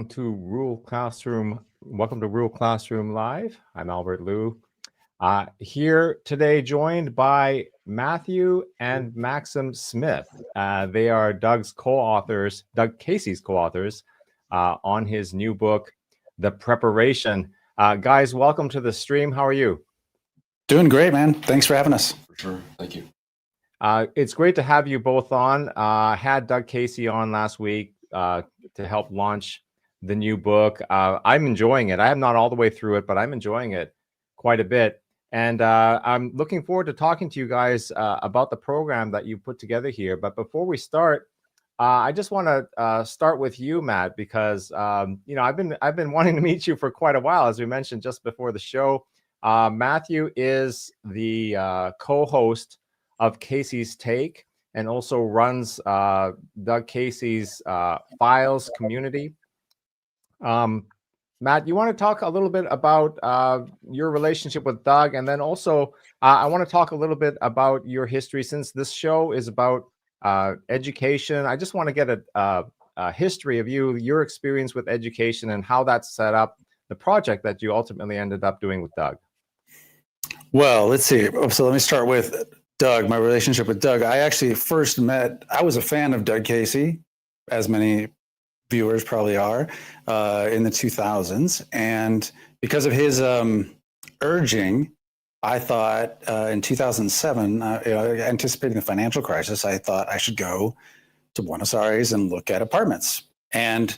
Welcome to Rural Classroom Live. I'm Albert Liu. Here today, joined by Matthew and Maxim Smith. They are Doug Casey's co-authors on his new book, The Preparation. Guys, welcome to the stream. How are you? Doing great, man. Thanks for having us. For sure. Thank you. It's great to have you both on. Had Doug Casey on last week to help launch the new book. I'm enjoying it. I am not all the way through it, but I'm enjoying it quite a bit. And I'm looking forward to talking to you guys about the program that you put together here. But before we start, I just want to start with you, Matt, because you know, I've been wanting to meet you for quite a while, as we mentioned just before the show. Matthew is the co-host of Casey's Take and also runs Doug Casey's Files community. Matt, you want to talk a little bit about your relationship with Doug, and then also I want to talk a little bit about your history, since this show is about education. I just want to get a history of your experience with education and how that set up the project that you ultimately ended up doing with Doug. Well, let's see. So let me start with Doug, my relationship with Doug. I actually first I was a fan of Doug Casey, as many viewers probably are, in the 2000s. And because of his urging, I thought in 2007, anticipating the financial crisis, I thought I should go to Buenos Aires and look at apartments. And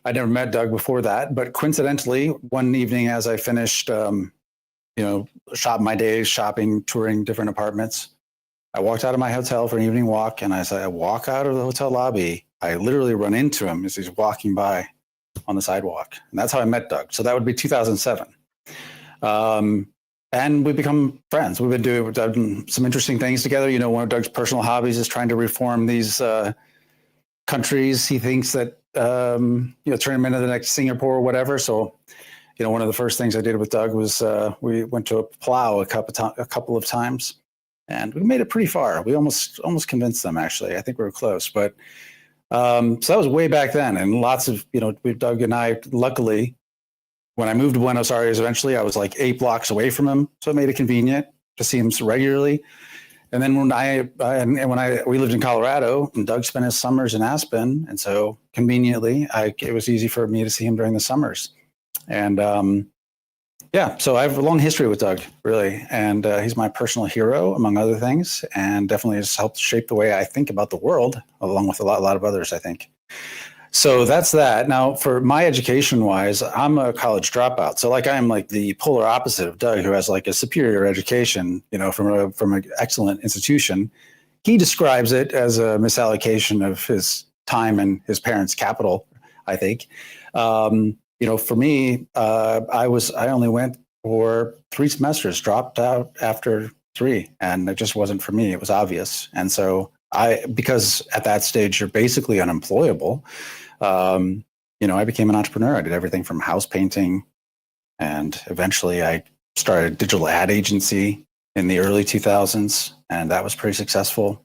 I never met Doug before that, but coincidentally, one evening as I finished, my days shopping, touring different apartments, I walked out of my hotel for an evening walk, and as I walk out of the hotel lobby, I literally run into him as he's walking by on the sidewalk. And that's how I met Doug. So that would be 2007. And we've become friends. We've done some interesting things together. You know, one of Doug's personal hobbies is trying to reform these countries. He thinks that, turn them into the next Singapore or whatever. So, one of the first things I did with Doug was we went to a plow a couple of times, and we made it pretty far. We almost convinced them, actually. I think we were close, but so that was way back then. And lots of, Doug and I, luckily, when I moved to Buenos Aires, eventually I was like 8 blocks away from him. So it made it convenient to see him regularly. And then we lived in Colorado, and Doug spent his summers in Aspen. And so conveniently, it was easy for me to see him during the summers. And so I have a long history with Doug, really. And he's my personal hero, among other things, and definitely has helped shape the way I think about the world, along with a lot of others, I think. So that's that. Now, for my education-wise, I'm a college dropout. So I'm like the polar opposite of Doug, who has like a superior education, from an excellent institution. He describes it as a misallocation of his time and his parents' capital, I think. For me, I only went for 3 semesters, dropped out after 3, and it just wasn't for me. It was obvious. And so because at that stage, you're basically unemployable. I became an entrepreneur. I did everything from house painting, and eventually I started a digital ad agency in the early 2000s, and that was pretty successful.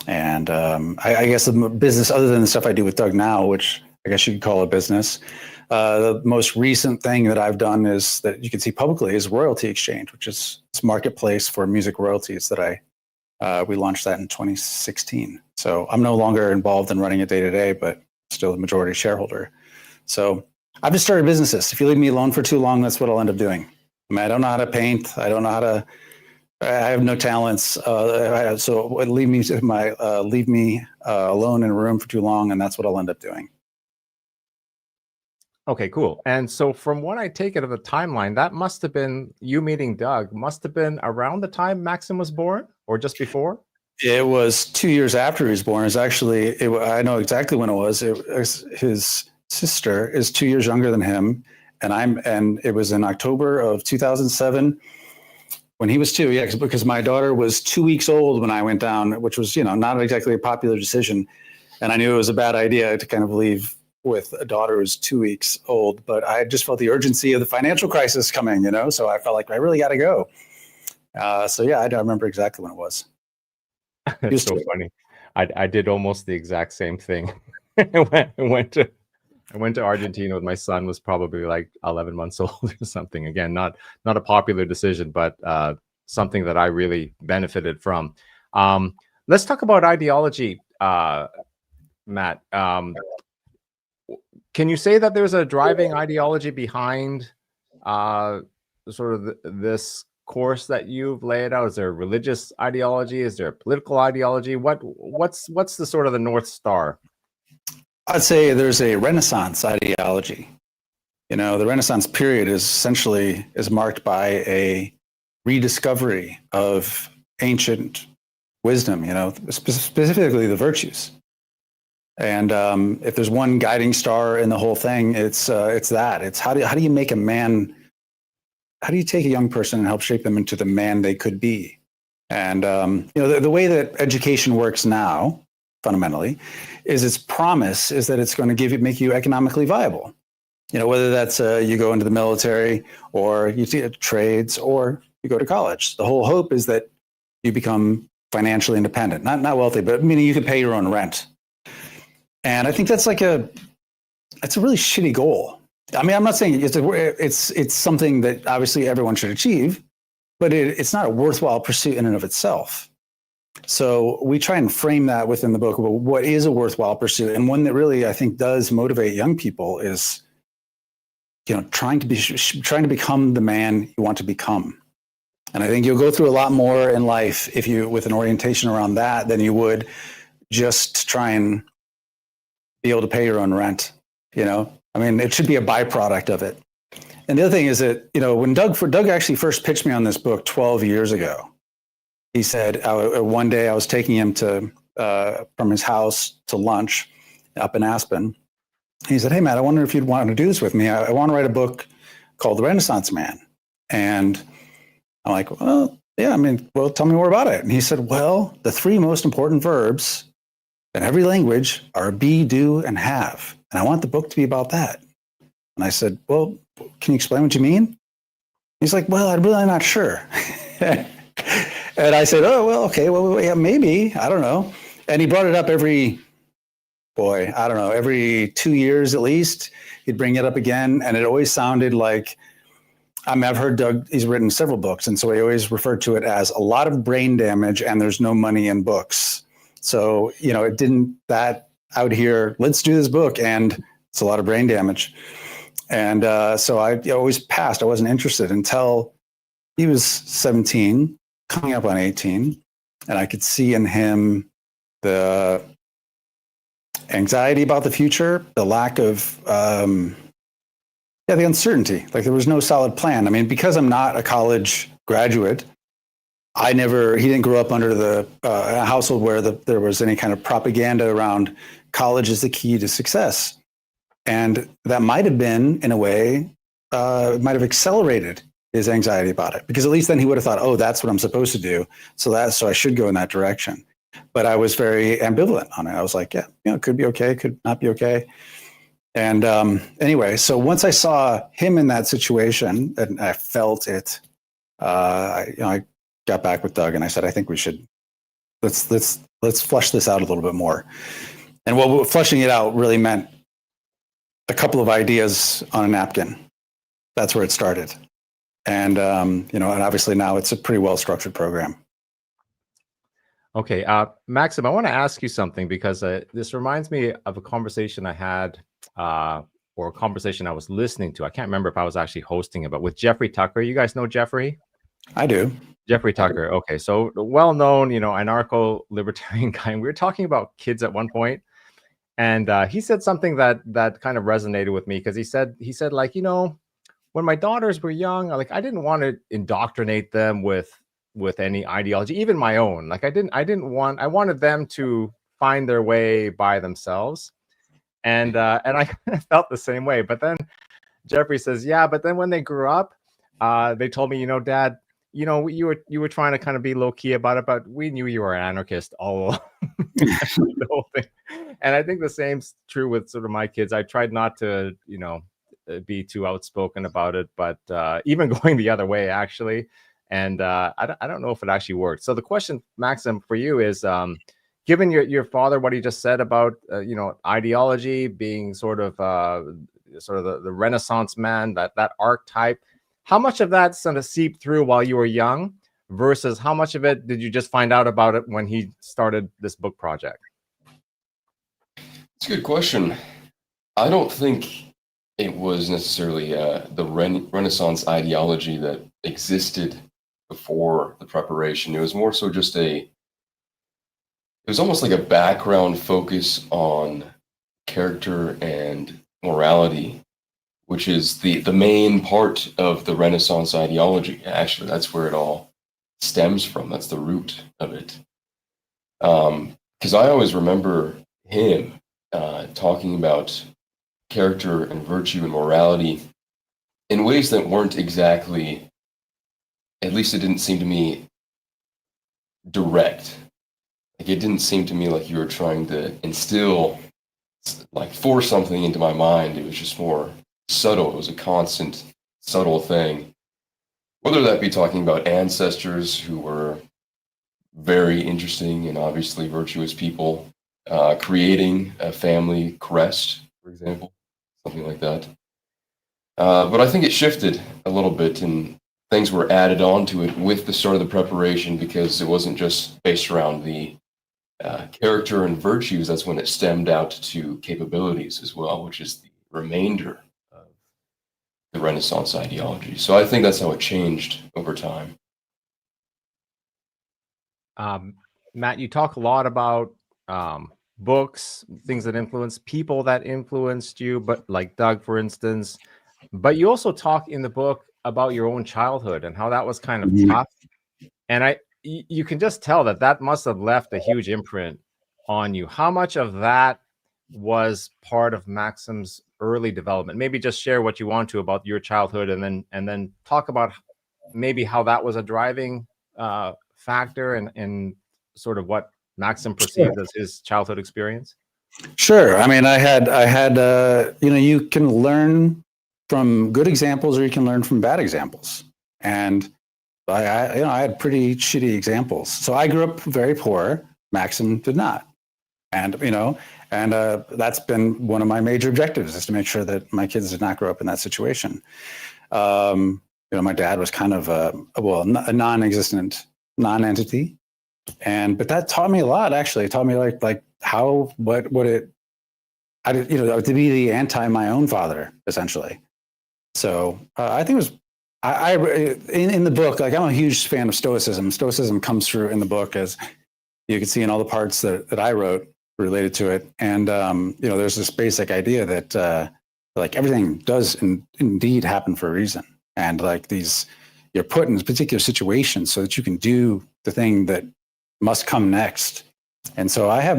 And I guess the business, other than the stuff I do with Doug now, which I guess you could call a business, the most recent thing that I've done is that you can see publicly is Royalty Exchange, which is this marketplace for music royalties that we launched that in 2016. So I'm no longer involved in running it day to day, but still the majority shareholder. So I've just started businesses. If you leave me alone for too long, that's what I'll end up doing. I don't know how to paint. I have no talents. So leave me alone in a room for too long, and that's what I'll end up doing. Okay, cool. And so from what I take it of the timeline, that must have been you meeting Doug, must have been around the time Maxim was born, or just before? It was 2 years after he was born. I know exactly when it was. His sister is 2 years younger than him, and it was in October of 2007 when he was 2. Yeah, because my daughter was 2 weeks old when I went down, which was not exactly a popular decision, and I knew it was a bad idea to kind of leave with a daughter who's 2 weeks old. But I just felt the urgency of the financial crisis coming, so I felt like I really got to go. I don't remember exactly when it was. It's so funny. I did almost the exact same thing. I went to Argentina with my son, was probably like 11 months old or something. Again, not a popular decision, but something that I really benefited from. Let's talk about ideology, Matt. Can you say that there's a driving ideology behind sort of this course that you've laid out? Is there a religious ideology? Is there a political ideology? What's the sort of the North Star? I'd say there's a Renaissance ideology. The Renaissance period is marked by a rediscovery of ancient wisdom, specifically the virtues. And if there's one guiding star in the whole thing, it's that. It's how do you make a man? How do you take a young person and help shape them into the man they could be? And the way that education works now, fundamentally, is its promise is that it's going to make you economically viable. Whether that's you go into the military, or you do trades, or you go to college. The whole hope is that you become financially independent, not wealthy, but meaning you can pay your own rent. And I think that's a really shitty goal. I mean, I'm not saying it's something that obviously everyone should achieve, but it's not a worthwhile pursuit in and of itself. So we try and frame that within the book. Well, what is a worthwhile pursuit? And one that really, I think, does motivate young people is, trying to become the man you want to become. And I think you'll go through a lot more in life with an orientation around that than you would just try and be able to pay your own rent. I mean, it should be a byproduct of it. And the other thing is that, when Doug actually first pitched me on this book 12 years ago, he said, one day I was taking him from his house to lunch up in Aspen. He said, "Hey, Matt, I wonder if you'd want to do this with me. I want to write a book called The Renaissance Man." And I'm like, "Well, yeah, tell me more about it." And he said, "Well, the 3 most important verbs in every language are be, do, and have. And I want the book to be about that." And I said, "Well, can you explain what you mean?" He's like, "Well, I'm really not sure." And I said, "Oh, well, okay, well, yeah, maybe, I don't know." And he brought it up every boy, I don't know, every 2 years at least, he'd bring it up again. And it always sounded like, I mean, I've heard Doug, he's written several books. And so he always referred to it as a lot of brain damage and there's no money in books. So, you know, it didn't, that I would hear, let's do this book. And it's a lot of brain damage. And so I always passed. I wasn't interested until he was 17, coming up on 18. And I could see in him the anxiety about the future, the lack of, the uncertainty. Like there was no solid plan. I mean, because I'm not a college graduate, he didn't grow up under a household where there was any kind of propaganda around college is the key to success. And that might have been, in a way, it might have accelerated his anxiety about it, because at least then he would have thought, oh, that's what I'm supposed to do. So I should go in that direction. But I was very ambivalent on it. I was like, yeah, you know, it could be okay, could not be okay. And anyway, so once I saw him in that situation and I felt it, I got back with Doug and I said, I think we should let's flush this out a little bit more. And what flushing it out really meant a couple of ideas on a napkin. That's where it started. And and obviously now it's a pretty well structured program. Okay, Maxim, I want to ask you something, because this reminds me of a conversation I had, or a conversation I was listening to. I can't remember if I was actually hosting it, but with Jeffrey Tucker. You guys know Jeffrey? I do. Jeffrey Tucker. Okay, so well-known, anarcho-libertarian guy. And we were talking about kids at one point, and he said something that kind of resonated with me, because he said like, when my daughters were young, like I didn't want to indoctrinate them with any ideology, even my own. Like I wanted them to find their way by themselves. And I kind of felt the same way. But then Jeffrey says, yeah, but then when they grew up, they told me, Dad, you were trying to kind of be low key about it, but we knew you were an anarchist all along. The whole thing. And I think the same's true with sort of my kids. I tried not to, be too outspoken about it, but even going the other way, actually. And I don't know if it actually worked. So the question, Maxim, for you is, given your father, what he just said about ideology being sort of the Renaissance man, that archetype, how much of that sort of seeped through while you were young, versus how much of it did you just find out about it when he started this book project? It's a good question. I don't think it was necessarily the Renaissance ideology that existed before the preparation. It was more so just it was almost like a background focus on character and morality, which is the main part of the Renaissance ideology. Actually, that's where it all stems from. That's the root of it. Because I always remember him talking about character and virtue and morality in ways that weren't exactly, at least it didn't seem to me, direct. Like it didn't seem to me like you were trying to instill, like force something into my mind. It was just more subtle. It was a constant, subtle thing. Whether that be talking about ancestors who were very interesting and obviously virtuous people, creating a family crest, for example, something like that. But I think it shifted a little bit, and things were added on to it with the start of the preparation, because it wasn't just based around the character and virtues. That's when it stemmed out to capabilities as well, which is the remainder of the Renaissance ideology. So I think that's how it changed over time. Matt, you talk a lot about books, things that influence, people that influenced you, but like Doug, for instance. But you also talk in the book about your own childhood and how that was kind of tough. And you can just tell that must have left a huge imprint on you. How much of that was part of Maxim's early development? Maybe just share what you want to about your childhood, and then talk about maybe how that was a driving factor and sort of what Maxim perceived as his childhood experience. Sure. I mean, I had you can learn from good examples or you can learn from bad examples. And I had pretty shitty examples. So I grew up very poor. Maxim did not. And, And that's been one of my major objectives, is to make sure that my kids did not grow up in that situation. My dad was kind of a non-existent non-entity. But that taught me a lot, actually. It taught me to be the anti my own father, essentially. So I think it was, in the book, like, I'm a huge fan of stoicism. Stoicism comes through in the book, as you can see in all the parts that I wrote related to it. And, there's this basic idea that, like, everything does indeed happen for a reason. And like you're put in particular situations so that you can do the thing that must come next. And so I have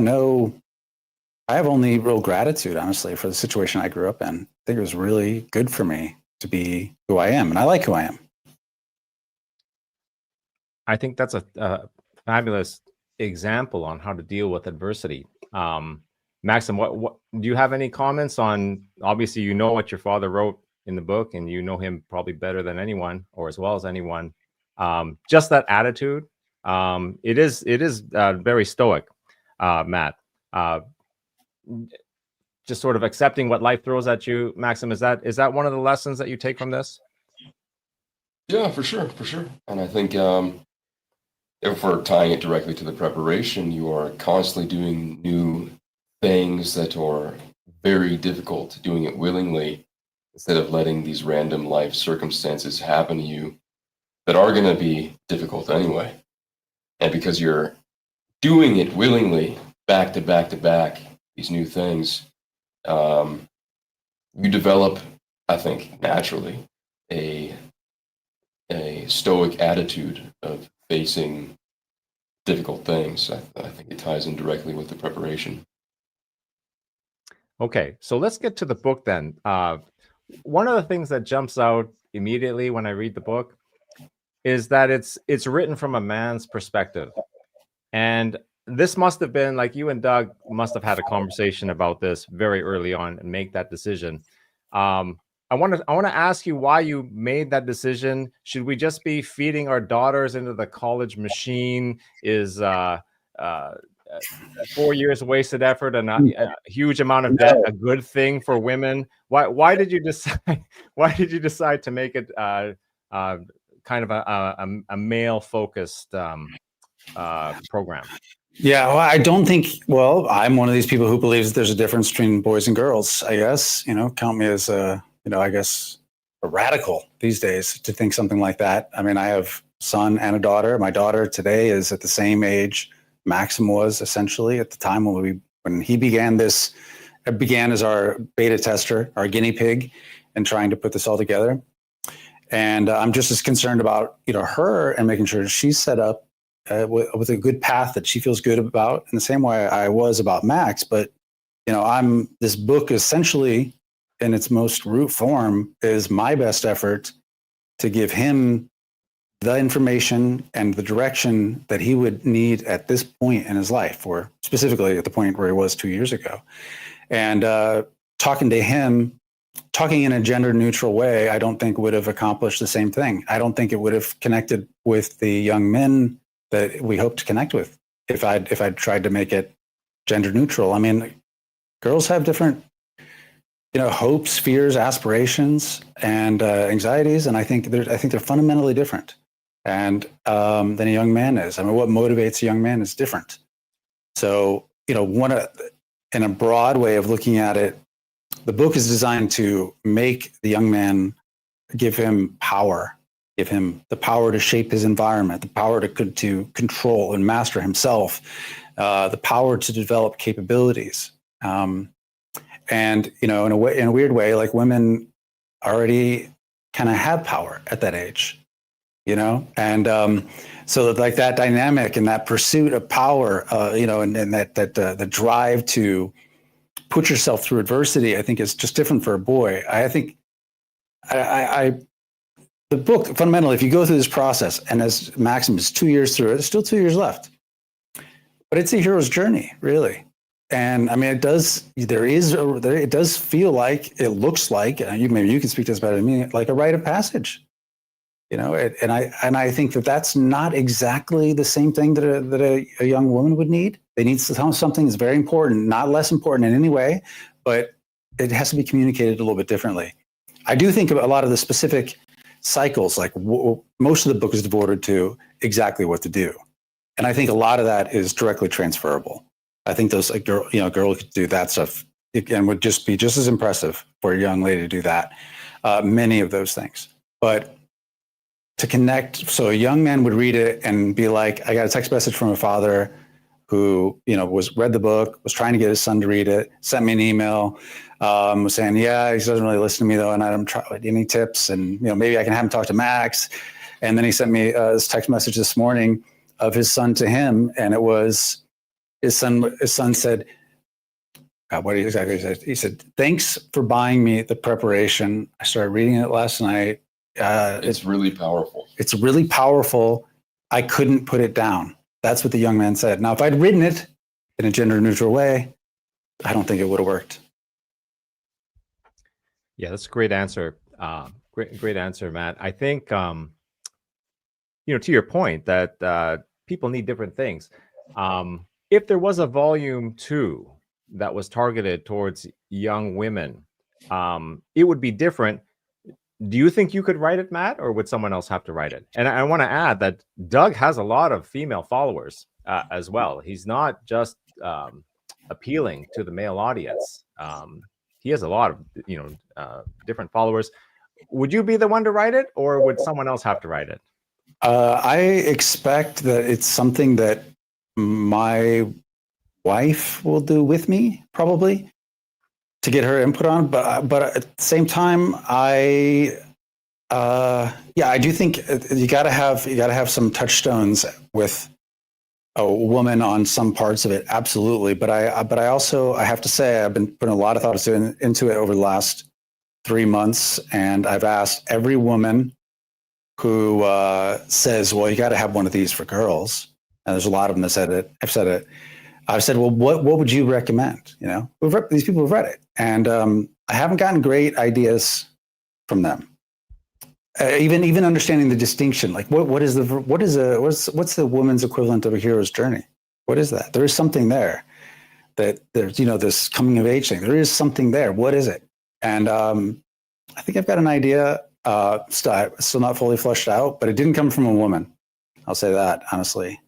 only real gratitude, honestly, for the situation I grew up in. I think it was really good for me to be who I am, and I like who I am. I think that's a fabulous example on how to deal with adversity. Maxim, what do you have any comments on? Obviously, you know what your father wrote in the book, and you know him probably better than anyone, or as well as anyone. Just that attitude. It is very stoic, Matt. Just sort of accepting what life throws at you, Maxim. Is that one of the lessons that you take from this? Yeah, for sure. And I think if we're tying it directly to the preparation, you are constantly doing new things that are very difficult, doing it willingly, instead of letting these random life circumstances happen to you that are going to be difficult anyway. And because you're doing it willingly, back to back to back, these new things, you develop, I think, naturally a stoic attitude of facing difficult things. I think it ties in directly with the preparation. Okay, so let's get to the book then. One of the things that jumps out immediately when I read the book is that it's written from a man's perspective. And this must have been, like, you and Doug must have had a conversation about this very early on and make that decision. I want to ask you why you made that decision. Should we just be feeding our daughters into the college machine? Is 4 years wasted effort and a huge amount of debt a good thing for women? Why did you decide? Why did you decide to make it kind of a male focused program? Yeah, well, I don't think. Well, I'm one of these people who believes that there's a difference between boys and girls. I guess, count me as I guess a radical these days to think something like that. I mean, I have a son and a daughter. My daughter today is at the same age Maxim was, essentially, at the time when he began this. It began as our beta tester, our guinea pig, and trying to put this all together. And I'm just as concerned about her and making sure she's set up with a good path that she feels good about, in the same way I was about Max. But this book, essentially, in its most root form, is my best effort to give him the information and the direction that he would need at this point in his life, or specifically at the point where he was 2 years ago. And talking to him, talking in a gender neutral way, I don't think would have accomplished the same thing. I don't think it would have connected with the young men that we hope to connect with if I'd tried to make it gender neutral. I mean, girls have different hopes, fears, aspirations, and anxieties, and I think they're fundamentally different and than a young man is. I mean, what motivates a young man is different. So, in a broad way of looking at it, the book is designed to make the young man, give him power, give him the power to shape his environment, the power to control and master himself, the power to develop capabilities. And in a weird way, like, women already kind of have power at that age, and so like that dynamic and that pursuit of power, and that the drive to put yourself through adversity, I think is just different for a boy. I think the book, fundamentally, if you go through this process, and as Maxim is 2 years through it, there's still 2 years left, but it's a hero's journey, really. And I mean, it does feel like, it looks like, maybe you can speak to this better than me, like a rite of passage. And I think that that's not exactly the same thing that a young woman would need. They need something that's very important, not less important in any way, but it has to be communicated a little bit differently. I do think a lot of the specific cycles, like most of the book is devoted to exactly what to do. And I think a lot of that is directly transferable. I think those girl could do that stuff and would just be just as impressive for a young lady to do that. Many of those things, but to connect, so a young man would read it and be like, I got a text message from a father who, read the book, was trying to get his son to read it, sent me an email, was saying, yeah, he doesn't really listen to me though, and I don't try any tips, and maybe I can have him talk to Max. And then he sent me this text message this morning of his son to him, and it was his son said, God, what exactly he said? He said, thanks for buying me the preparation. I started reading it last night. It's really powerful. It's really powerful. I couldn't put it down. That's what the young man said. Now, if I'd written it in a gender neutral way, I don't think it would have worked. Yeah, that's a great answer. Great answer, Matt. I think, to your point that people need different things. If there was a volume 2 that was targeted towards young women, it would be different. Do you think you could write it, Matt, or would someone else have to write it? And I want to add that Doug has a lot of female followers as well. He's not just appealing to the male audience. He has a lot of different followers. Would you be the one to write it, or would someone else have to write it? I expect that it's something that my wife will do with me, probably, to get her input on, but at the same time, I do think you got to have some touchstones with a woman on some parts of it, absolutely. But I also have to say I've been putting a lot of thought into it over the last 3 months, and I've asked every woman who says, "Well, you got to have one of these for girls," and there's a lot of them that said it. I've said, well, what would you recommend? These people have read it, and I haven't gotten great ideas from them. Even understanding the distinction, like what's the woman's equivalent of a hero's journey? What is that? There is something there. That there's this coming of age thing. There is something there. What is it? And I think I've got an idea. Still not fully fleshed out, but it didn't come from a woman. I'll say that honestly.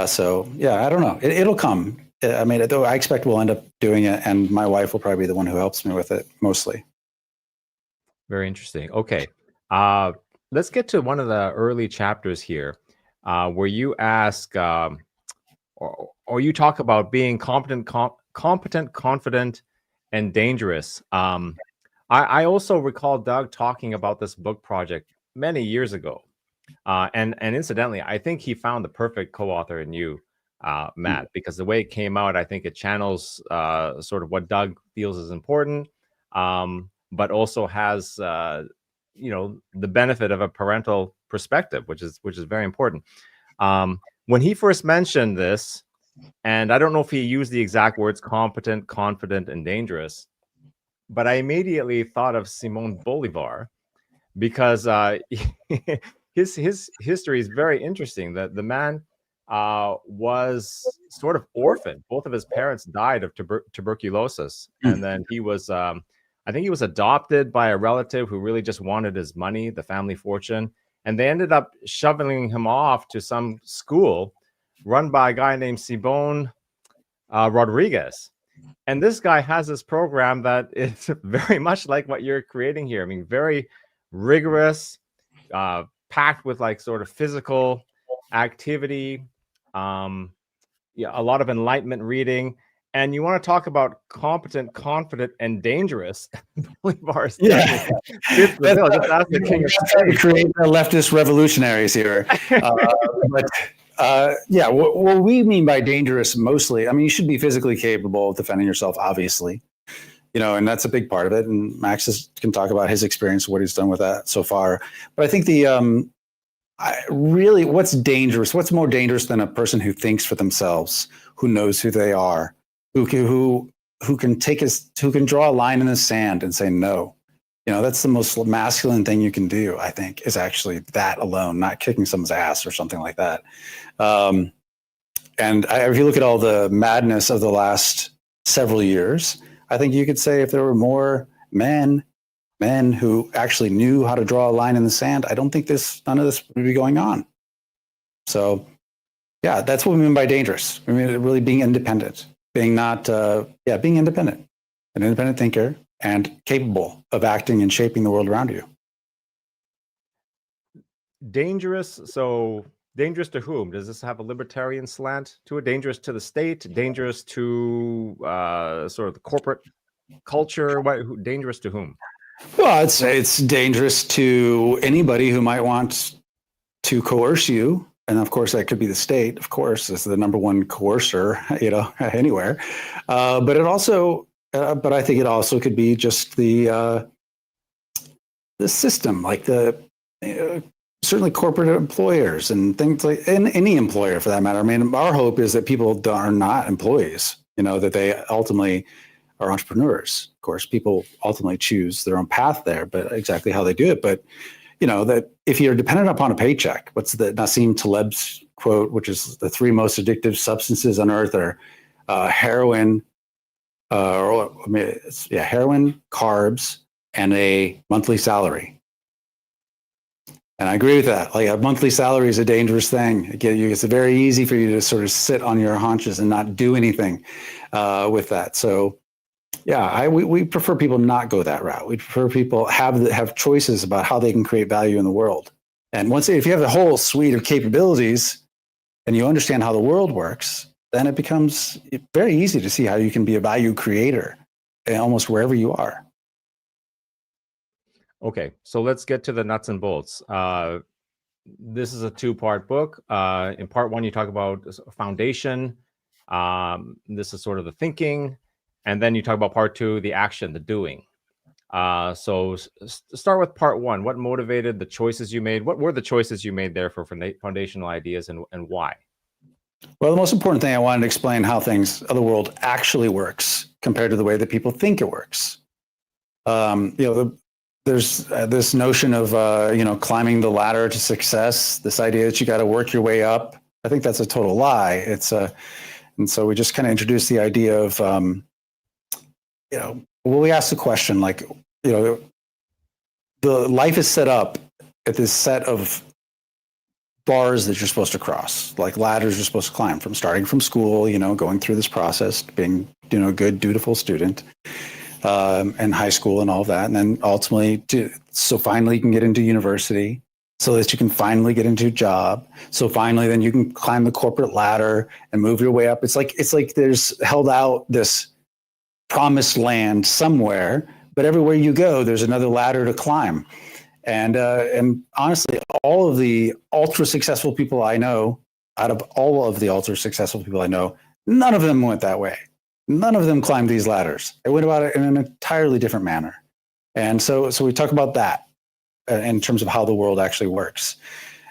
So yeah, I don't know. It'll come. I mean, I expect we'll end up doing it, and my wife will probably be the one who helps me with it mostly. Very interesting. Okay, let's get to one of the early chapters here, where you ask, or you talk about being competent, confident, and dangerous. I also recall Doug talking about this book project many years ago. And incidentally, I think he found the perfect co-author in you, Matt, because the way it came out, I think it channels sort of what Doug feels is important, but also has the benefit of a parental perspective, which is very important. When he first mentioned this, and I don't know if he used the exact words competent, confident, and dangerous, but I immediately thought of Simon Bolivar, because his history is very interesting. That the man was sort of orphaned. Both of his parents died of tuberculosis, and then he was, I think he was adopted by a relative who really just wanted his money, the family fortune, and they ended up shoveling him off to some school run by a guy named Simon Rodriguez. And this guy has this program that is very much like what you're creating here. I mean, very rigorous, packed with like sort of physical activity, a lot of enlightenment reading. And you want to talk about competent, confident, and dangerous. Bolivar's Yeah, just ask the king of to create the leftist revolutionaries here. What we mean by dangerous mostly, I mean, you should be physically capable of defending yourself, obviously, and that's a big part of it. And Max can talk about his experience, what he's done with that so far. But I think really what's dangerous, what's more dangerous than a person who thinks for themselves, who knows who they are, who can draw a line in the sand and say no, That's the most masculine thing you can do, I think, is actually that alone, not kicking someone's ass or something like that. If you look at all the madness of the last several years, I think you could say if there were more men who actually knew how to draw a line in the sand, I don't think none of this would be going on. So, yeah, that's what we mean by dangerous. We mean really being independent, being independent, an independent thinker, and capable of acting and shaping the world around you. Dangerous. So dangerous to whom? Does this have a libertarian slant to it? Dangerous to the state? Dangerous to sort of the corporate culture? Dangerous to whom? Well, I'd say it's dangerous to anybody who might want to coerce you. And of course, that could be the state. Of course, is the number one coercer, anywhere. But it also, but I think it also could be just the system, like certainly corporate employers and things like, and any employer for that matter. I mean, our hope is that people are not employees. That they ultimately are entrepreneurs. Of course, people ultimately choose their own path there, but exactly how they do it. But that if you're dependent upon a paycheck, what's the Nassim Taleb's quote, which is the 3 most addictive substances on earth are heroin, heroin, carbs, and a monthly salary. And I agree with that. Like, a monthly salary is a dangerous thing. It's very easy for you to sort of sit on your haunches and not do anything with that. So, yeah, we prefer people not go that route. We prefer people have choices about how they can create value in the world. And if you have a whole suite of capabilities and you understand how the world works, then it becomes very easy to see how you can be a value creator almost wherever you are. Okay, so let's get to the nuts and bolts. This is a 2-part book. In part 1, you talk about foundation. This is sort of the thinking. And then you talk about part 2, the action, the doing. So start with part 1. What motivated the choices you made? What were the choices you made there for foundational ideas, and why? Well, the most important thing, I wanted to explain how the world actually works compared to the way that people think it works. There's this notion of, climbing the ladder to success, this idea that you got to work your way up. I think that's a total lie. And so we just kind of introduced the idea of, we ask the question, like, the life is set up at this set of bars that you're supposed to cross, like ladders you're supposed to climb starting from school, going through this process, being, a good, dutiful student. And high school and all of that. And then ultimately, so finally you can get into university, so that you can finally get into a job. So finally, then you can climb the corporate ladder and move your way up. It's like there's held out this promised land somewhere, but everywhere you go, there's another ladder to climb. And honestly, all of the ultra successful people I know, out of all of the ultra successful people I know, none of them went that way. None of them climbed these ladders. They went about it in an entirely different manner. And so we talk about that in terms of how the world actually works.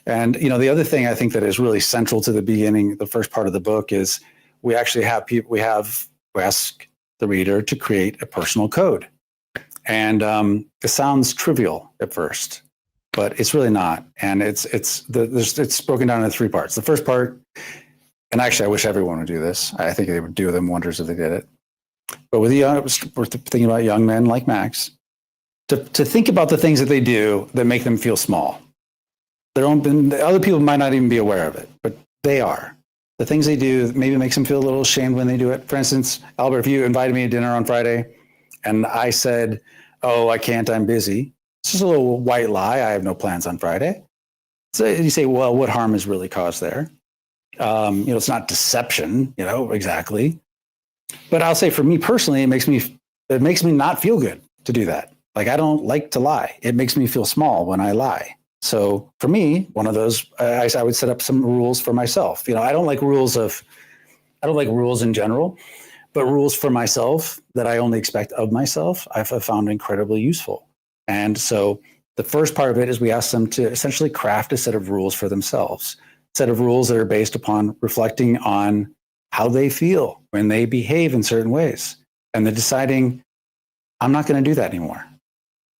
And, the other thing I think that is really central to the beginning, the first part of the book, is we actually have people, we ask the reader to create a personal code. And it sounds trivial at first, but it's really not. And it's broken down into 3 parts. The first part, and actually, I wish everyone would do this. I think they would do them wonders if they did it. But we're thinking about young men like Max, to think about the things that they do that make them feel small. Other people might not even be aware of it, but they are. The things they do maybe makes them feel a little ashamed when they do it. For instance, Albert, if you invited me to dinner on Friday and I said, "Oh, I can't, I'm busy," it's just a little white lie. I have no plans on Friday. So you say, well, what harm is really caused there? It's not deception, exactly. But I'll say for me personally, it makes me not feel good to do that. Like, I don't like to lie. It makes me feel small when I lie. So for me, one of those, I would set up some rules for myself. I don't like rules in general, but rules for myself that I only expect of myself, I've found incredibly useful. And so the first part of it is we ask them to essentially craft a set of rules for themselves. Set of rules that are based upon reflecting on how they feel when they behave in certain ways. And they're deciding, I'm not going to do that anymore.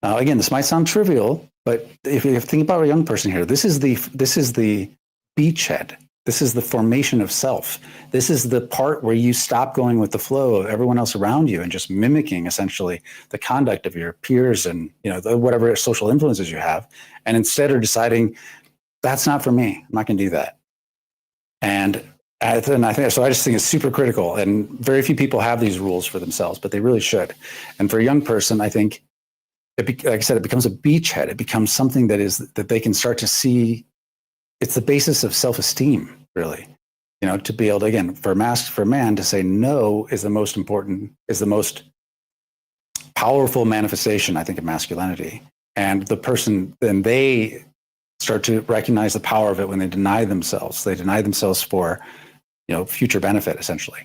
Again, this might sound trivial, but if you think about a young person here, this is the beachhead. This is the formation of self. This is the part where you stop going with the flow of everyone else around you and just mimicking essentially the conduct of your peers and whatever social influences you have, and instead are deciding that's not for me. I'm not going to do that. And I think so. I just think it's super critical, and very few people have these rules for themselves, but they really should. And for a young person, I think, like I said, it becomes a beachhead. It becomes something that they can start to see. It's the basis of self-esteem, really. To be able to, again, for a man to say no is the most important, is the most powerful manifestation, I think, of masculinity. And the person, then they start to recognize the power of it when they deny themselves. They deny themselves for, future benefit, essentially.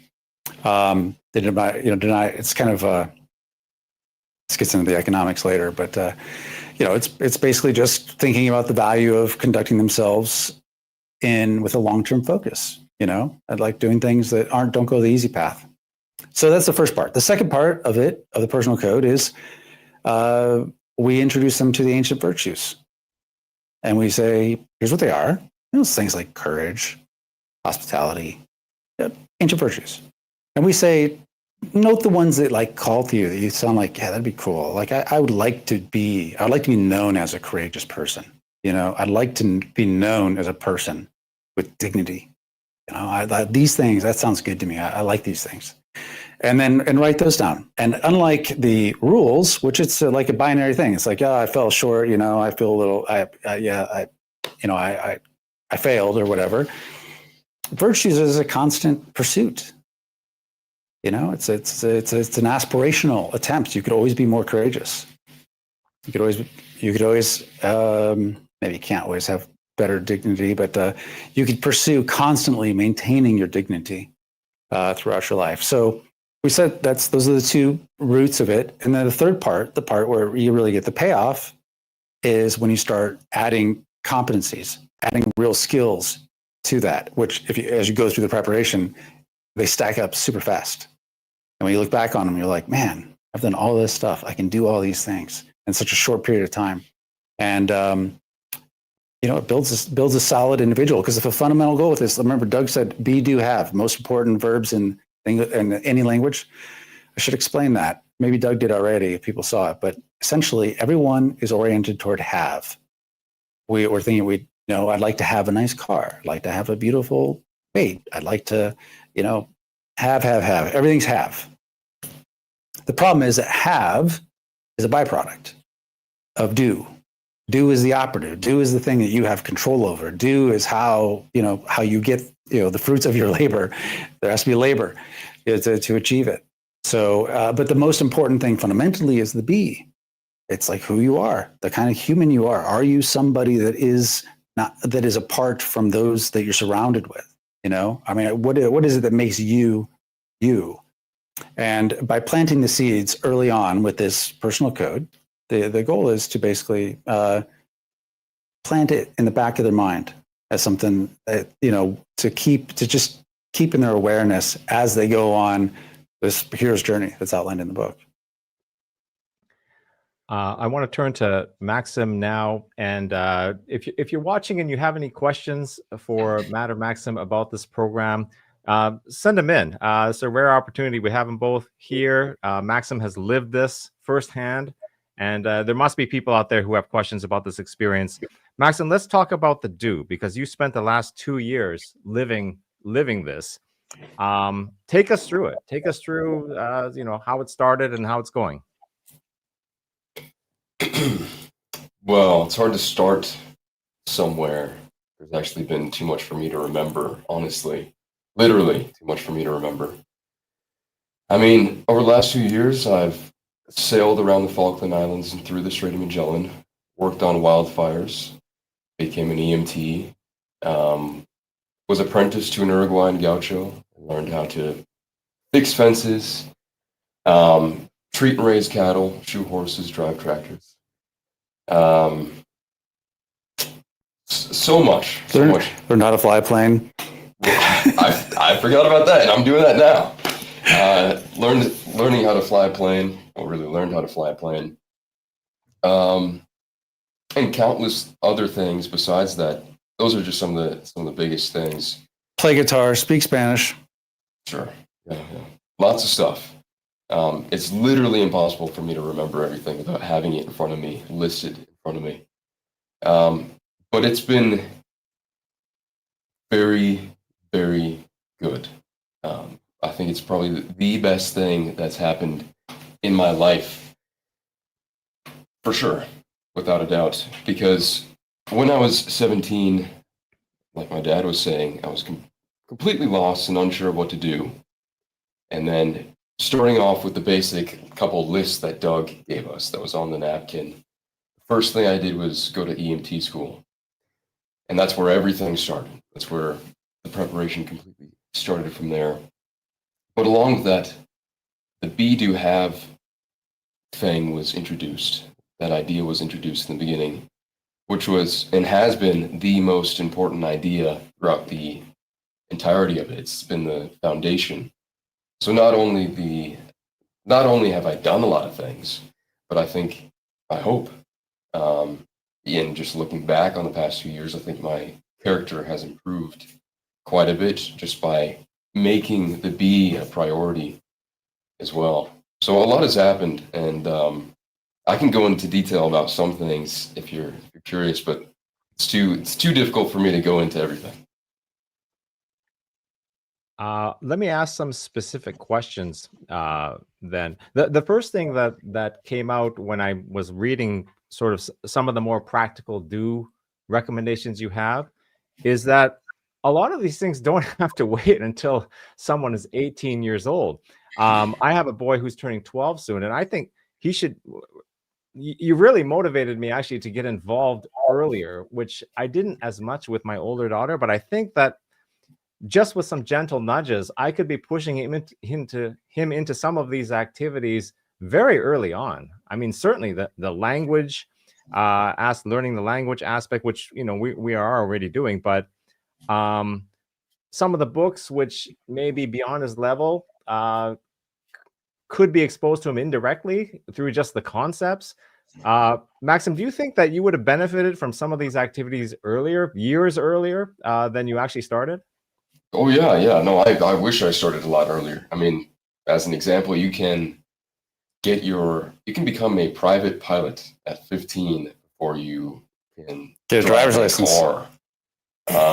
They deny. It's kind of this gets into the economics later, but it's basically just thinking about the value of conducting themselves with a long-term focus. I'd like doing things that don't go the easy path. So that's the first part. The second part of the personal code is we introduce them to the ancient virtues, and we say, here's what they are. Those things like courage, hospitality, ancient virtues. And we say, note the ones that call to you, that you sound like, yeah, that'd be cool. Like I would like to be known as a courageous person. I'd like to be known as a person with dignity. These things, that sounds good to me. I like these things. And write those down. And unlike the rules, which it's like a binary thing, it's like, I fell short, I feel a little, I failed or whatever. Virtues is a constant pursuit. It's an aspirational attempt. You could always be more courageous. You could always, maybe you can't always have better dignity, but you could pursue constantly maintaining your dignity throughout your life. So we said those are the two roots of it. And then the third part, the part where you really get the payoff, is when you start adding competencies, adding real skills to that, which as you go through the preparation, they stack up super fast. And when you look back on them, you're like, man, I've done all this stuff. I can do all these things in such a short period of time. And, it builds a solid individual. Because if a fundamental goal with this, remember Doug said, be, do, have, most important verbs in any language. I should explain that. Maybe Doug did already if people saw it. But essentially, everyone is oriented toward have. We're thinking, I'd like to have a nice car. I'd like to have a beautiful mate. I'd like to, have. Everything's have. The problem is that have is a byproduct of do. Do is the operative. Do is the thing that you have control over. Do is how you get, the fruits of your labor. There has to be labor to achieve it. So, but the most important thing fundamentally is the be. It's like who you are, the kind of human you are. Are you somebody that is apart from those that you're surrounded with? What is it that makes you you? And by planting the seeds early on with this personal code, the goal is to basically plant it in the back of their mind as something that, to just keep in their awareness as they go on this hero's journey that's outlined in the book. I want to turn to Maxim now, and if you're watching and you have any questions for Matt or Maxim about this program, send them in. It's a rare opportunity. We have them both here. Maxim has lived this firsthand, and there must be people out there who have questions about this experience. Maxim, let's talk about the do, because you spent the last 2 years living this. Take us through it. Take us through, how it started and how it's going. Well, it's hard to start somewhere. There's actually been too much for me to remember, honestly. Literally too much for me to remember. I mean, over the last few years, I've sailed around the Falkland Islands and through the Strait of Magellan, worked on wildfires, became an EMT, was apprenticed to an Uruguayan gaucho, learned how to fix fences, treat and raise cattle, shoe horses, drive tractors. So much. Learn how to fly a plane. I forgot about that, and I'm doing that now. Learning how to fly a plane. Well, really learned how to fly a plane. And countless other things besides that. Those are just some of the biggest things. Play guitar, speak Spanish. Sure. Yeah. Lots of stuff. It's literally impossible for me to remember everything without having it in front of me, listed in front of me. But it's been very, very good. I think it's probably the best thing that's happened in my life, for sure, without a doubt. Because when I was 17, like my dad was saying, I was completely lost and unsure of what to do. And then starting off with the basic couple lists that Doug gave us that was on the napkin, first thing I did was go to EMT school. And that's where everything started. That's where the preparation completely started from there. But along with that, the be do have thing was introduced. That idea was introduced in the beginning, which was and has been the most important idea throughout the entirety of it. It's been the foundation. So not only have I done a lot of things, but I hope, in just looking back on the past few years, I think my character has improved quite a bit just by making the be a priority as well. So a lot has happened, and I can go into detail about some things if you're curious, but it's too difficult for me to go into everything. Let me ask some specific questions then. The first thing that came out when I was reading sort of some of the more practical do recommendations you have is that a lot of these things don't have to wait until someone is 18 years old. I have a boy who's turning 12 soon, and I think he should. You really motivated me actually to get involved earlier, which I didn't as much with my older daughter, but I think that just with some gentle nudges, I could be pushing him into some of these activities very early on. I mean, certainly the language, learning the language aspect, which we are already doing, but some of the books which may be beyond his level could be exposed to him indirectly through just the concepts. Maxim, do you think that you would have benefited from some of these activities years earlier than you actually started? Oh yeah. No, I wish I started a lot earlier. I mean, as an example, you can become a private pilot at 15 before you can get a driver's license. Car.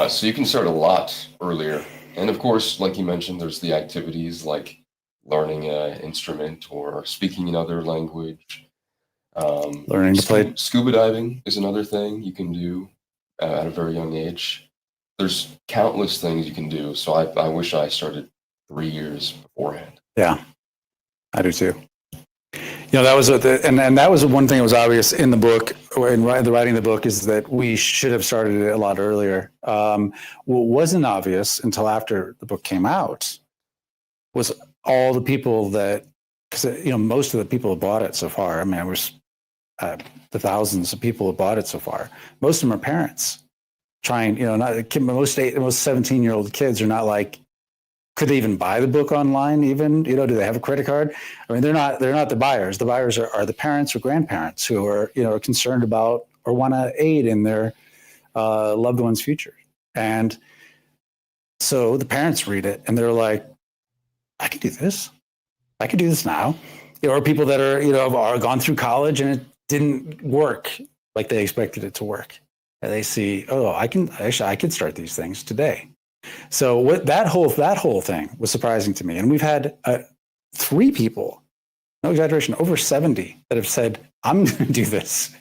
So you can start a lot earlier. And of course, like you mentioned, there's the activities like learning an instrument or speaking another language. Learning to play. Scuba diving is another thing you can do at a very young age. There's countless things you can do. So I wish I started 3 years beforehand. Yeah, I do too. That was and that was one thing that was obvious in the book, in the writing of the book, is that we should have started it a lot earlier. What wasn't obvious until after the book came out was all the people that, because most of the people who bought it so far. I mean, it was the thousands of people who bought it so far. Most of them are parents trying. Most 17-year-old kids are not like, could they even buy the book online? Even do they have a credit card? I mean, they're not the buyers. The buyers are the parents or grandparents who are concerned about or want to aid in their loved one's future. And so the parents read it and they're like, I could do this. I could do this now. Or people that are gone through college and it didn't work like they expected it to work. And they see, I could start these things today. So that whole thing was surprising to me. And we've had 3 people, no exaggeration, over 70 that have said, I'm going to do this.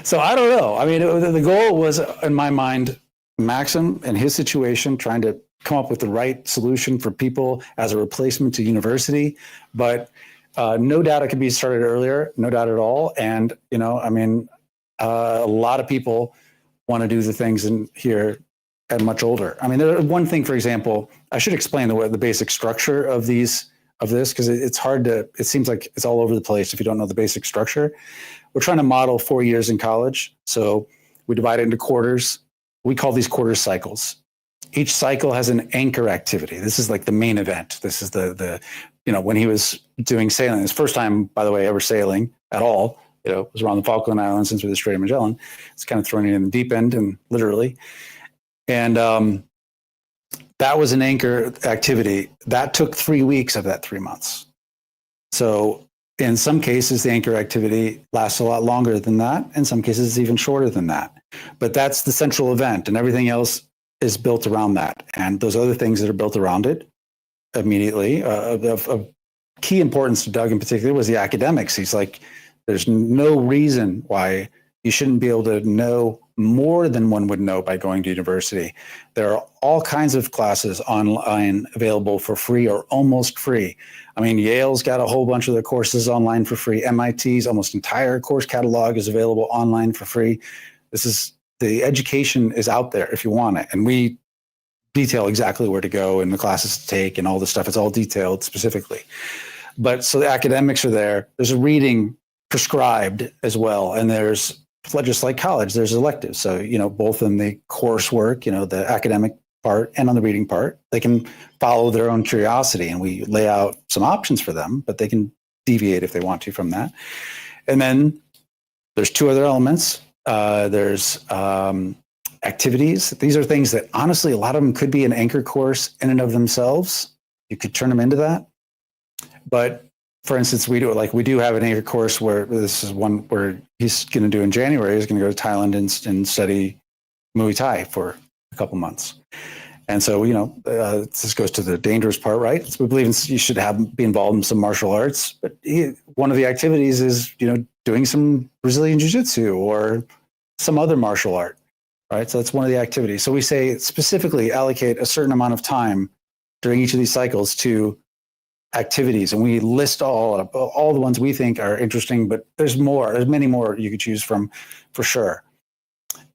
So I don't know. I mean, the goal was, in my mind, Maxim and his situation, trying to come up with the right solution for people as a replacement to university. But no doubt it could be started earlier, no doubt at all. And, a lot of people want to do the things in here and much older. I mean, one thing, for example, I should explain the basic structure of this, because it's hard to, it seems like it's all over the place if you don't know the basic structure. We're trying to model 4 years in college. So we divide it into quarters. We call these quarter cycles. Each cycle has an anchor activity. This is like the main event. This is the when he was doing sailing, his first time, by the way, ever sailing at all, it was around the Falkland Islands and through the Strait of Magellan. It's kind of thrown you in the deep end, and literally. And that was an anchor activity. That took 3 weeks of that 3 months. So in some cases, the anchor activity lasts a lot longer than that. In some cases, it's even shorter than that. But that's the central event, and everything else is built around that. And those other things that are built around it immediately, of key importance to Doug in particular, was the academics. He's like, there's no reason why you shouldn't be able to know more than one would know by going to university. There are all kinds of classes online available for free or almost free. I mean, Yale's got a whole bunch of their courses online for free. MIT's almost entire course catalog is available online for free. The education is out there if you want it. And we detail exactly where to go and the classes to take and all this stuff. It's all detailed specifically. But so the academics are there. There's a reading prescribed as well. And there's, just like college, there's electives. So, both in the coursework, the academic part and on the reading part, they can follow their own curiosity, and we lay out some options for them, but they can deviate if they want to from that. And then there's 2 other elements. There's activities. These are things that honestly, a lot of them could be an anchor course in and of themselves. You could turn them into that. But for instance, we do have an anchor course where this is one where he's going to do in January. He's going to go to Thailand and study Muay Thai for a couple months. And so, this goes to the dangerous part, right? So we believe you should be involved in some martial arts. But one of the activities is, doing some Brazilian jiu-jitsu or some other martial art, right? So that's one of the activities. So we say specifically allocate a certain amount of time during each of these cycles to activities, and we list all the ones we think are interesting, but there's many more you could choose from for sure.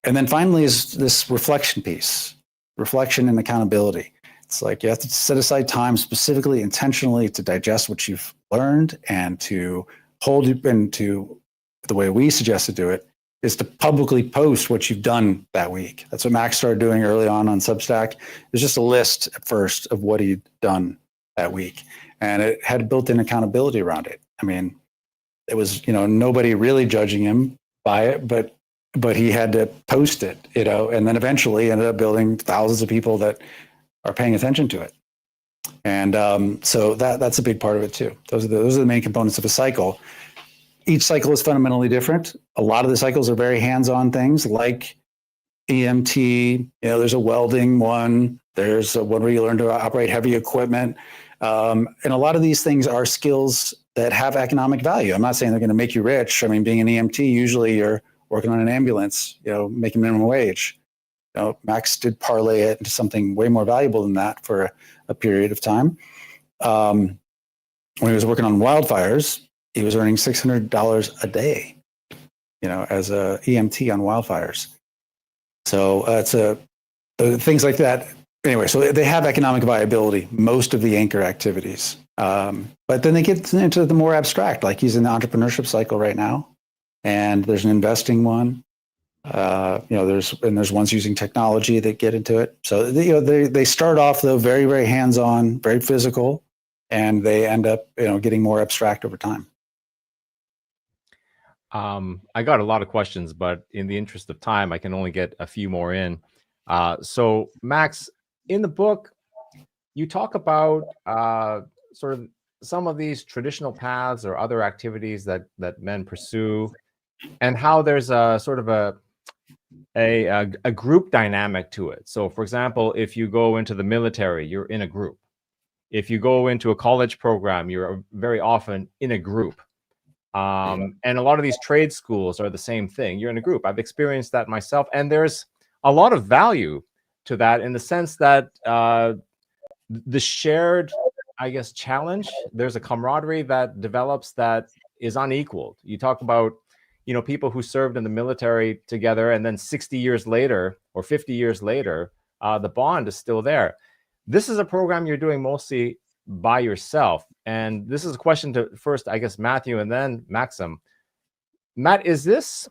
And then finally is this reflection piece, reflection and accountability. It's like you have to set aside time specifically, intentionally, to digest what you've learned and to hold it into the way we suggest to do it is to publicly post what you've done that week. That's what Max started doing early on Substack. There's just a list at first of what he'd done that week. And it had built-in accountability around it. I mean, it was, nobody really judging him by it, but he had to post it, and then eventually ended up building thousands of people that are paying attention to it. And so that's a big part of it too. Those are the main components of a cycle. Each cycle is fundamentally different. A lot of the cycles are very hands-on things like EMT. There's a welding one. There's one where you learn to operate heavy equipment. And a lot of these things are skills that have economic value. I'm not saying they're going to make you rich. I mean, being an EMT, usually you're working on an ambulance, making minimum wage. Max did parlay it into something way more valuable than that for a period of time. When he was working on wildfires, he was earning $600 a day, as a EMT on wildfires. So it's things like that. Anyway, so they have economic viability, most of the anchor activities. But then they get into the more abstract, like he's in the entrepreneurship cycle right now. And there's an investing one. There's ones using technology that get into it. So they start off though very, very hands-on, very physical, and they end up getting more abstract over time. I got a lot of questions, but in the interest of time, I can only get a few more in. So Max, in the book, you talk about sort of some of these traditional paths or other activities that men pursue, and how there's a sort of a group dynamic to it. So, for example, if you go into the military, you're in a group. If you go into a college program, you're very often in a group. And a lot of these trade schools are the same thing. You're in a group. I've experienced that myself, and there's a lot of value to that in the sense that the shared, I guess, challenge, there's a camaraderie that develops that is unequaled. You talk about, people who served in the military together, and then 60 years later or 50 years later, the bond is still there. This is a program you're doing mostly by yourself. And this is a question to first, I guess, Matthew and then Maxim. Matt, is this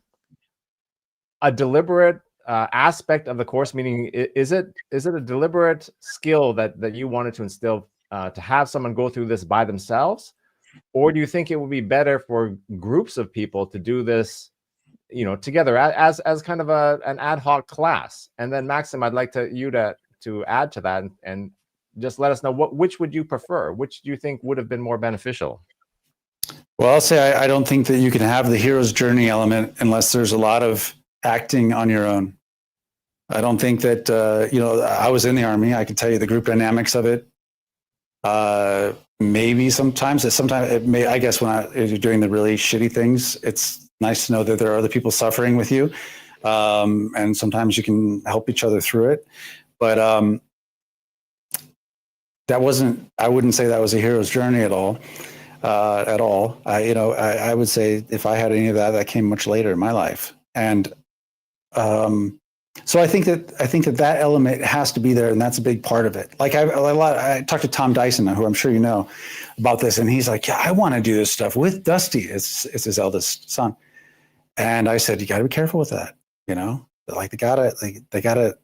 a deliberate aspect of the course? Meaning, is it a deliberate skill that you wanted to instill to have someone go through this by themselves? Or do you think it would be better for groups of people to do this, together as kind of an ad hoc class? And then Maxim, I'd like you to add to that and just let us know which would you prefer? Which do you think would have been more beneficial? Well, I'll say I don't think that you can have the hero's journey element unless there's a lot of acting on your own. I don't think that, I was in the Army. I can tell you the group dynamics of it. Maybe sometimes I guess when you're doing the really shitty things, it's nice to know that there are other people suffering with you. And sometimes you can help each other through it. But I wouldn't say that was a hero's journey at all. I would say if I had any of that came much later in my life. And so I think that element has to be there, and that's a big part of it. Like I talked to Tom Dyson, who I'm sure you know about this, and he's like, "Yeah, I want to do this stuff with Dusty." It's his eldest son, and I said, "You got to be careful with that. Like they gotta,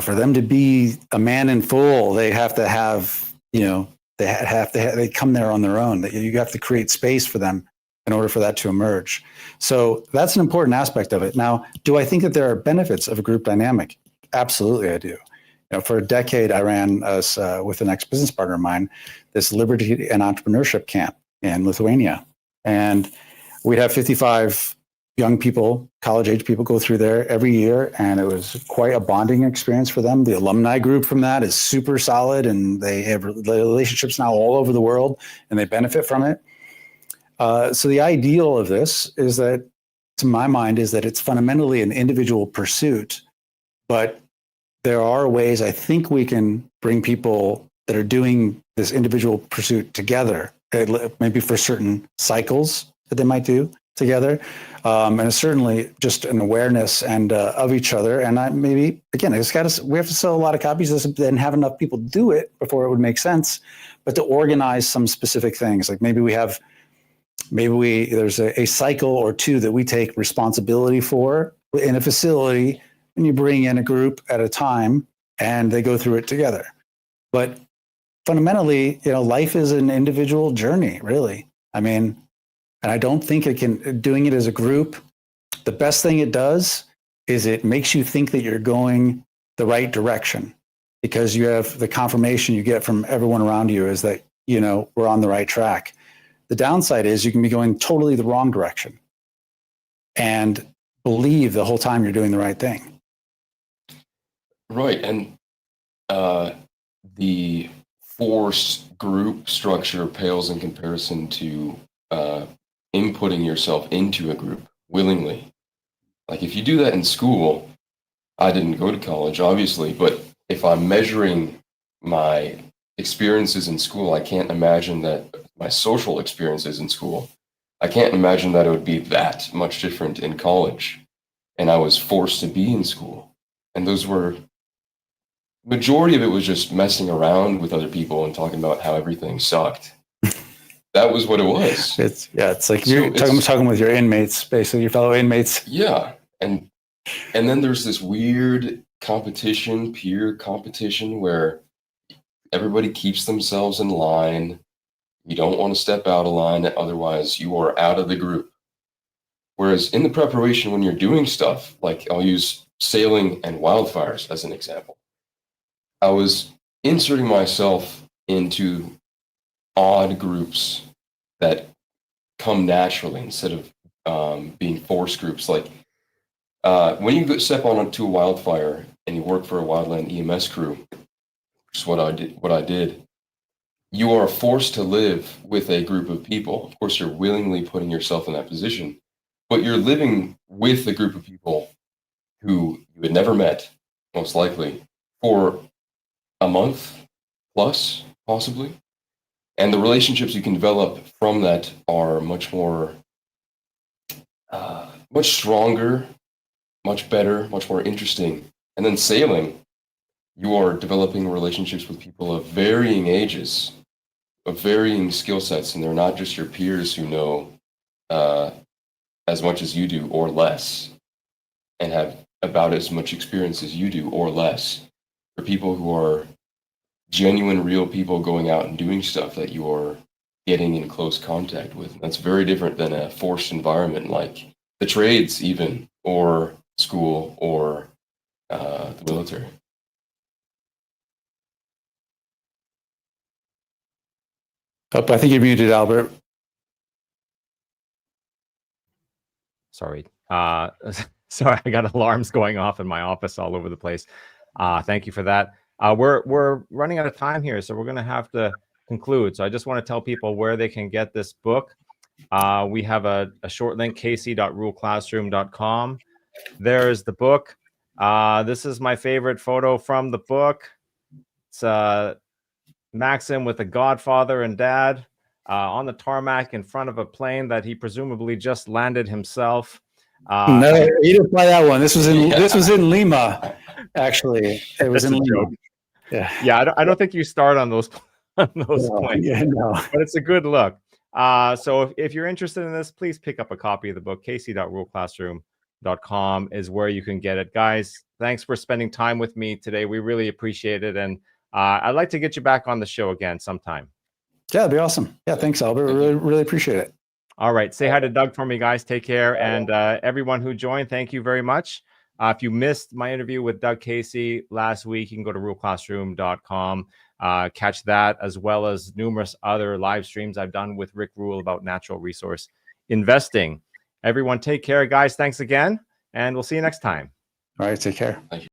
for them to be a man in full, they have to have, they come there on their own. That you have to create space for them in order for that to emerge." So that's an important aspect of it. Now, do I think that there are benefits of a group dynamic? Absolutely, I do. For a decade, I ran with an ex-business partner of mine, this liberty and entrepreneurship camp in Lithuania. And we'd have 55 young people, college-age people go through there every year, and it was quite a bonding experience for them. The alumni group from that is super solid, and they have relationships now all over the world, and they benefit from it. So the ideal of this is that, to my mind, is that it's fundamentally an individual pursuit, but there are ways I think we can bring people that are doing this individual pursuit together, maybe for certain cycles that they might do together. And it's certainly just an awareness and of each other. And we have to sell a lot of copies of this and have enough people do it before it would make sense. But to organize some specific things, like maybe there's a cycle or two that we take responsibility for in a facility, and you bring in a group at a time and they go through it together. But fundamentally, life is an individual journey, really. I mean, and I don't think doing it as a group, the best thing it does is it makes you think that you're going the right direction, because you have the confirmation you get from everyone around you is that, we're on the right track. The downside is you can be going totally the wrong direction and believe the whole time you're doing the right thing. Right. And the forced group structure pales in comparison to inputting yourself into a group willingly. Like if you do that in school, I didn't go to college, obviously, but if I'm measuring my experiences in school, I can't imagine that my social experiences in school, I can't imagine that it would be that much different in college. And I was forced to be in school. And majority of it was just messing around with other people and talking about how everything sucked. That was what it was. It's like you're talking with your inmates, basically your fellow inmates. Yeah. And then there's this weird competition, peer competition, where everybody keeps themselves in line. You don't want to step out of line, otherwise you are out of the group. Whereas in the preparation, when you're doing stuff, like I'll use sailing and wildfires as an example, I was inserting myself into odd groups that come naturally instead of being forced groups. Like when you step onto a wildfire and you work for a wildland EMS crew, which is what I did, you are forced to live with a group of people. Of course, you're willingly putting yourself in that position, but you're living with a group of people who you had never met, most likely, for a month plus, possibly. And the relationships you can develop from that are much more, much stronger, much better, much more interesting. And then sailing, you are developing relationships with people of varying ages, of varying skill sets, and they're not just your peers who know as much as you do or less, and have about as much experience as you do or less. For people who are genuine, real people going out and doing stuff that you're getting in close contact with. And that's very different than a forced environment like the trades, even, or school, or the military. Oh, I think you're muted, Albert. Sorry. Sorry, I got alarms going off in my office all over the place. Thank you for that. We're running out of time here, so we're going to have to conclude. So I just want to tell people where they can get this book. We have a short link, kc.ruleclassroom.com. There's the book. This is my favorite photo from the book. It's Maxim with a godfather and dad on the tarmac in front of a plane that he presumably just landed himself. No, you didn't fly that one. This was in Lima, actually. It was in Lima. Joke. Yeah. I don't think you start on those planes. Yeah, no. But it's a good look. So if you're interested in this, please pick up a copy of the book. kc.ruleclassroom.com is where you can get it. Guys, thanks for spending time with me today. We really appreciate it. And I'd like to get you back on the show again sometime. Yeah, that'd be awesome. Yeah, thanks, Albert. Really, really appreciate it. All right. Say hi to Doug for me, guys. Take care. And everyone who joined, thank you very much. If you missed my interview with Doug Casey last week, you can go to ruleclassroom.com. Catch that, as well as numerous other live streams I've done with Rick Rule about natural resource investing. Everyone take care, guys. Thanks again, and we'll see you next time. All right, take care. Thank you.